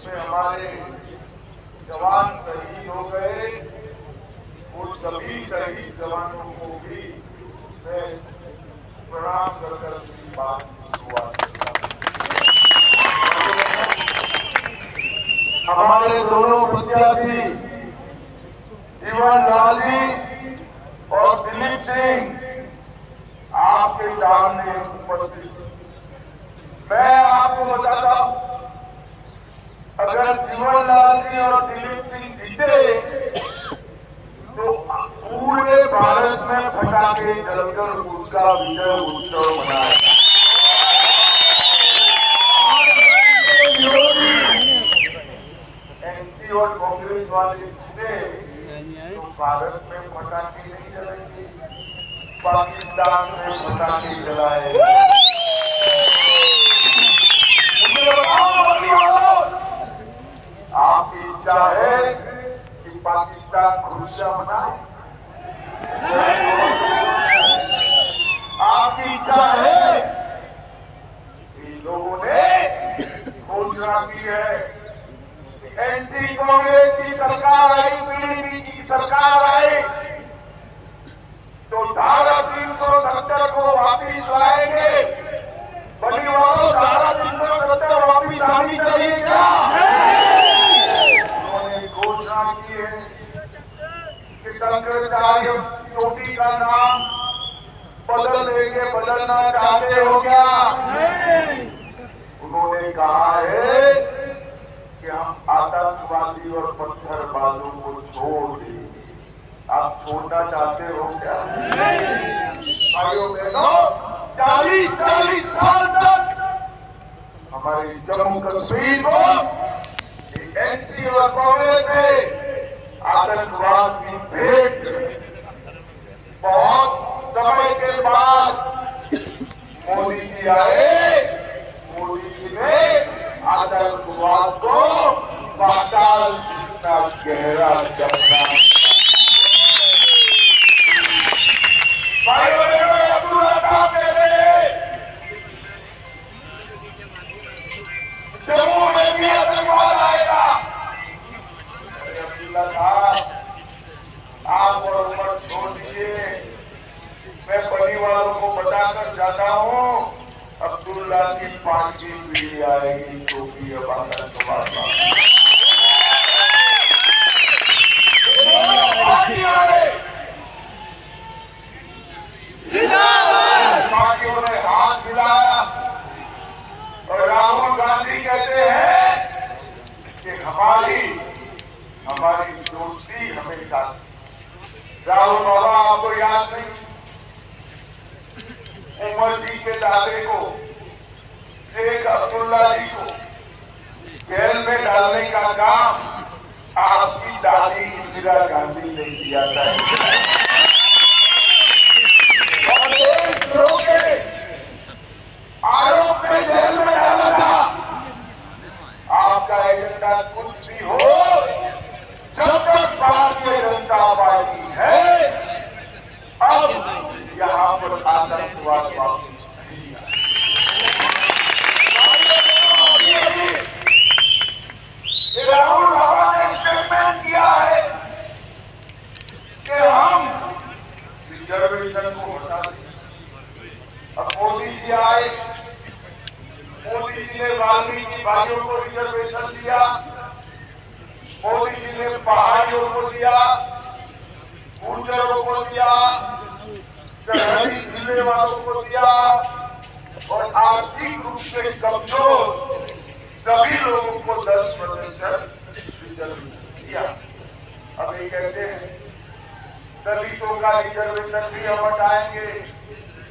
जिसमें हमारे जवान शहीद हो गए, वो सभी शहीद जवानों को भी मैं प्रणाम कर अपनी बात की शुरुआत करता हूं। हमारे दोनों प्रत्याशी जीवन लाल जी और दिलीप सिंह आपके सामने उपस्थित। मैं आपको बताता हूं, अगर जीवन लाल जी और दिलीप सिंह जीते तो पूरे भारत में पटाखे जलकर उसका विजय उत्सव मनाएगा। विरोधी एनसी और कांग्रेस वाले जीते तो भारत में पटाखे नहीं जलाएंगे, पाकिस्तान में पटाखे जलाएंगे। मुझे बताओ अभी वालों, आपकी इच्छा है कि पाकिस्तान खुशियां मनाए? आपकी इच्छा है? इन लोगों ने घोषणा की है कि एनसी कांग्रेस की सरकार आई, पीडीपी की सरकार आई तो धारा 370 को वापिस लाएंगे। बड़ी वालों, धारा 370 वापिस आनी चाहिए क्या? उन्होंने घोषणा की है कि शंकराचार्य चोटी का नाम बदलना चाहते हो क्या? उन्होंने कहा है कि हम आतंकवादी और पत्थरबाजों को छोड़ देंगे। आप छोड़ना चाहते हो क्या? भाइयों बहनों, 40 साल तक हमारे जम्मू कश्मीर को एनसी और कांग्रेस ने आतंकवाद की भेंट चढ़ाई। बहुत समय के बाद मोदी जी आए, मोदी जी ने आतंकवाद को पाताल जितना गहरा जमना। भाइयों बहनों, अब्दुल्ला साहब कहते हैं जम्मू में भी आतंकवाद आएगा। अब्दुल्ला साहब, आप और उम्र छोड़ दीजिए, मैं परिवारों को बताकर जाता हूं, अब्दुल्ला की 5वीं पीढ़ी आएगी तो भी अब आतंकवाद पार्टियों ने हाथ मिलाया और राहुल गांधी कहते हैं कि हमारी दोस्ती हमेशा। राहुल बाबा, आपको याद नहीं, उमर जी के दादे को, शेख अब्दुल्ला जी को जेल में डालने का काम आपकी दादी इंदिरा गांधी ने किया था और देशद्रोह के आरोप में जेल में डाला था। आपका एजेंडा कुछ भी हो, जब तक भारतीय जनता पार्टी है, अब यहां पर आतंकवाद वापिस नहीं आएगा। राहुल बाबा ने स्टेटमेंट किया है कि हम रिजर्वेशन को हटा देंगे। अब मोदी जी आए, मोदी जी ने वाल्मीकि भाइयों को रिजर्वेशन दिया, मोदी जी ने पहाड़ियों को दिया, गुर्जरों को दिया, शहरी जिले वालों को दिया और आर्थिक रूप से कमजोर सभी लोगों को 10% रिजर्वेशन दिया। अब ये कहते हैं दलितों का रिजर्वेशन भी हम हटाएंगे,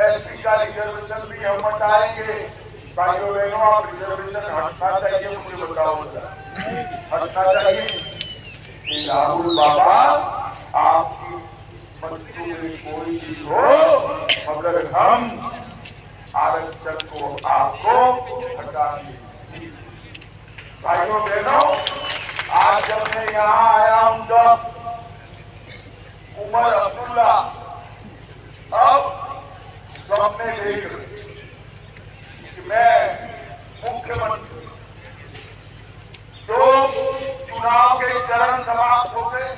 एसपी का रिजर्वेशन भी हम हटाएंगे। भाइयों बहनों, आप रिजर्वेशन हटना चाहिए, मुझे बताओ हटना चाहिए कि राहुल बाबा आपकी मंशूबे में कोई चीज हो, मगर हम आरक्षण को आपको हटा देंगे। भाइयों बहनों, आज जब मैं यहाँ आया हूं तब उमर अब्दुल्ला अब सपने देख रहे कि मैं मुख्यमंत्री 2 के चरण समाप्त हो गए।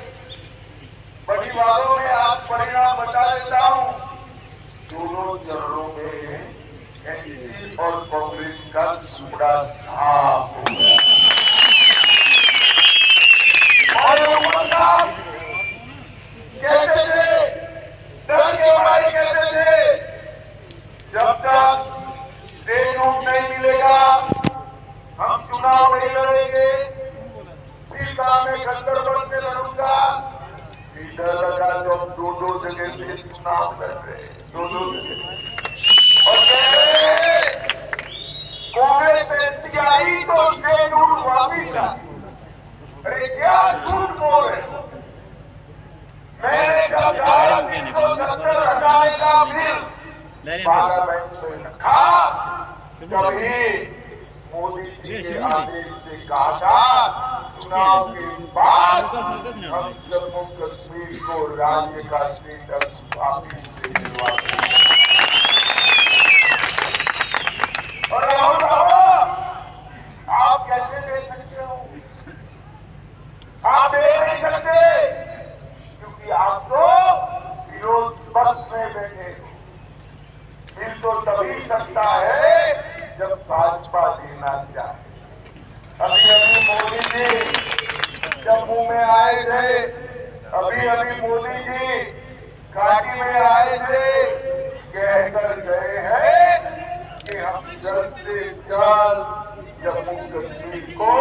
बड़ी बातों में आप परिणाम बता देता हूं। दोनों चरणों में एनसीपी और कांग्रेस का सुपड़ा साफ हो गया। और मोहम्मद साहब कहते थे, डर के मारे कहते थे, जब तक ट्रेन रूट नहीं मिलेगा हम चुनाव नहीं लड़ेंगे। फिर काम में गंदरबल से लड़ूंगा। डर लगा तो हम दो जगह से चुनाव लड़ रहे, दो जगह। और कह रहे कांग्रेस एमपी आई तो ट्रेन रूट वापिस आ। अरे क्या झूठ बोल रहे। मैंने जब 370 हटाने का बिल पार्लियामेंट में रखा, तभी मोदी जी के आदेश से कहा था चुनाव के बाद हम जम्मू कश्मीर को राज्य का स्टेटस वापिस दिलवा देंगे। और राहुल बाबा आप कैसे दे सकते हो? आप दे नहीं सकते क्योंकि आप तो विरोध पक्ष में बैठे हो। बिल तो तभी सकता है जब भाजपा देना चाहे। अभी मोदी जी जम्मू में आए थे, अभी मोदी जी घाटी में आए थे, कहकर गए हैं कि हम जल्द से जल्द जम्मू कश्मीर को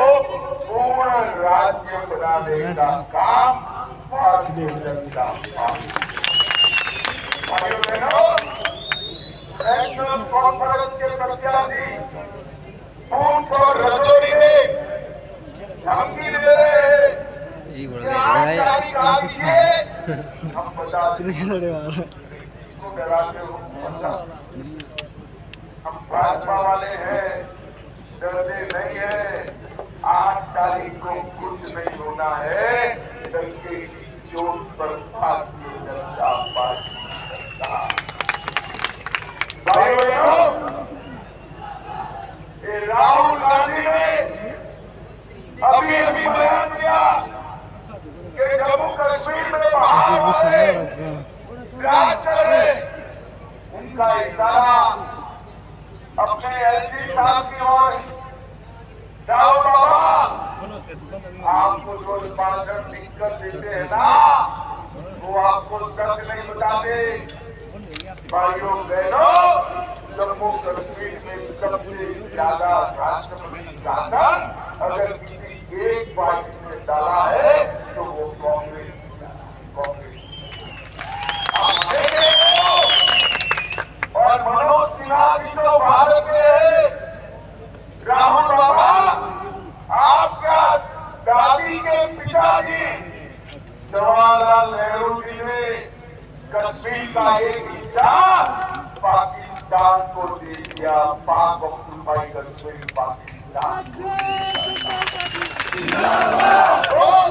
पूर्ण राज्य बनाने का काम भारतीय जनता पार्टी। भाइयों बहनों, नेशनल कॉन्फ्रेंस के प्रत्याशी पूंछ और रजौरी में धमकी दे रहे हैं कि 8 तारीख आ गई है, हम बता दें इसको डराते हो। हम भाजपा वाले हैं, डरते नहीं है। 8 तारीख को कुछ नहीं होना है। डंके की चोट पर भारतीय जनता पार्टी भाइयों बहनों, राहुल गांधी ने अभी बयान दिया कि जम्मू कश्मीर में बाहर वाले राज चल रहे। उनका इशारा अपने एलजी साहब की ओर। राहुल बाबा आपको जो भाषण लिखकर देते हैं ना, वो आपको सच नहीं बताते। भाइयों बहनों, जम्मू कश्मीर में सबसे ज्यादा राष्ट्रपति शासन अगर किसी एक पार्टी ने डाला है तो वो कांग्रेस। आप देख हो। और मनोज सिन्हा भी तो भारत के है। राहुल बाबा आपका दादी के पिताजी जवाहरलाल नेहरू जी ने कश्मीर का एक हिस्सा पाकिस्तान को दे दिया। पाक ऑक्युपाइड कश्मीर पाकिस्तान। और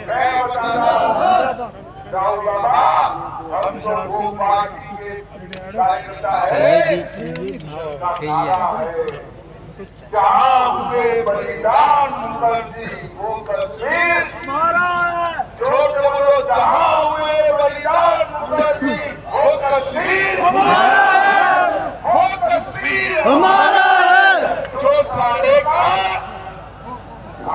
मैं बता रहा हूँ राहुल बाबा, हम तो वो पार्टी के कार्यकर्ता है जहाँ हुए बलिदान मुखर्जी वो कश्मीर जोर से बोलो, जहाँ हुए बलिदान मुखर्जी वो कश्मीर वो कश्मीर हमारा है। जो सारे का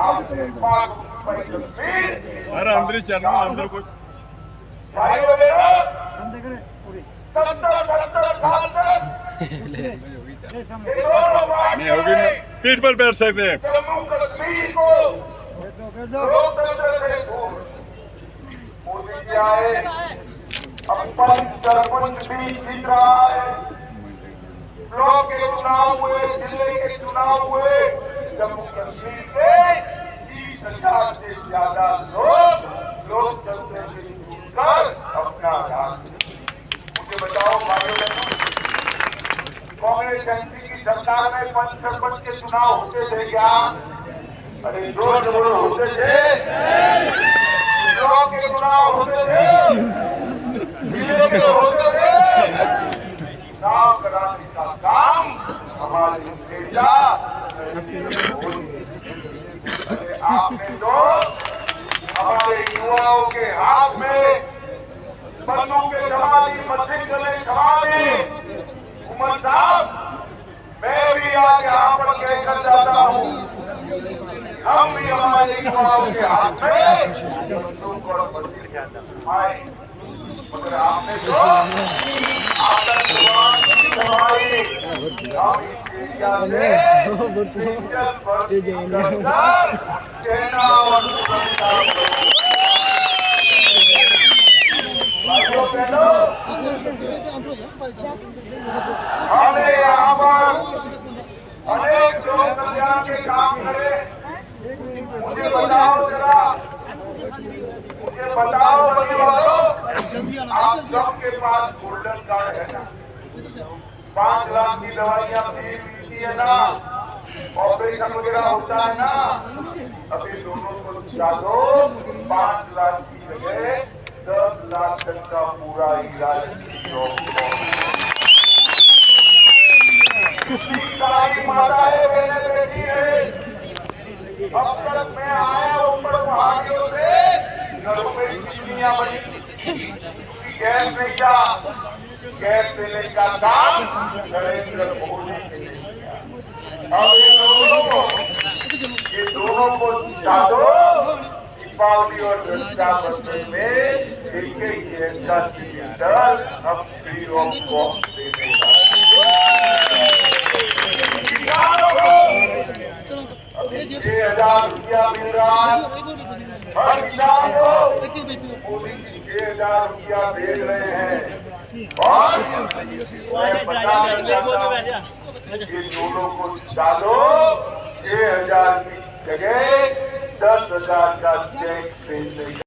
आपके पास कश्मीर अरे अंदर चलना अंदर कुछ भाई बहनों 70 साल तक नहीं होगी, पीठ पर बैठ सकते हैं। जम्मू कश्मीर को लोकतंत्र से दूर मोदी जी आए। अब पंच सरपंच भी जीत रहा है। ब्लॉक के चुनाव हुए, जिले के चुनाव हुए। जम्मू कश्मीर के 30,000 से ज्यादा लोग लोकतंत्र से जुड़कर अपना राज। मुझे बताओ भाइयों बहनों, कांग्रेस एमपी की सरकार में पंच सरपंच के चुनाव होते थे क्या? अरे जोर जोर होते थे। ब्लॉक के चुनाव होते थे, जिले के होते थे। चुनाव कराने का काम हमारे नेता अरे आपने तो हमारे युवाओं के हाथ में बंदूकें जमा दी, मस्जिद गले जमा दी। उमर साहब, मैं भी आज यहाँ पर कहकर जाता हूँ, हम भी हमारे युवाओं के हाथ में बंदूक और मस्जिद आए, मगर आपने तो आतंकवाद की दवाई हम इस एरिया से डिजिटल भर्ती कर सेना और सुरक्षा भाइयों बहनों, हमने यहाँ पर अनेक लोक कल्याण के काम करे। मुझे बताओ जरा, मुझे बताओ परिवारों, आप सबके पास गोल्डन कार्ड है ना? 5 लाख की दवाइयाँ फ्री मिलती है ना? ऑपरेशन वगैरह होता है ना? अभी दोनों को दिखा दो, 5 लाख की जगह 10 लाख तक का पूरा इलाज सारी माताएं बहने बैठी है। अब तक मैं आया ऊपर पहाड़ियों से, घरों में चिमनियां बनी, गैस नहीं था, गैस देने का काम नरेंद्र मोदी ने किया। अब ये दोनों को जिता दो, दीपावली और रक्षाबंधन में एक गैस का सिलेंडर हम फ्री ऑफ कॉस्ट देने का 6,000 रुपया मिल रहा है हर किसान को। मोदी 6,000 रुपया भेज रहे हैं और मैं बताना चाहता हूँ, ये दोनों को जिता दो, 6,000 की जगह 10,000 का चेक भेज देगा।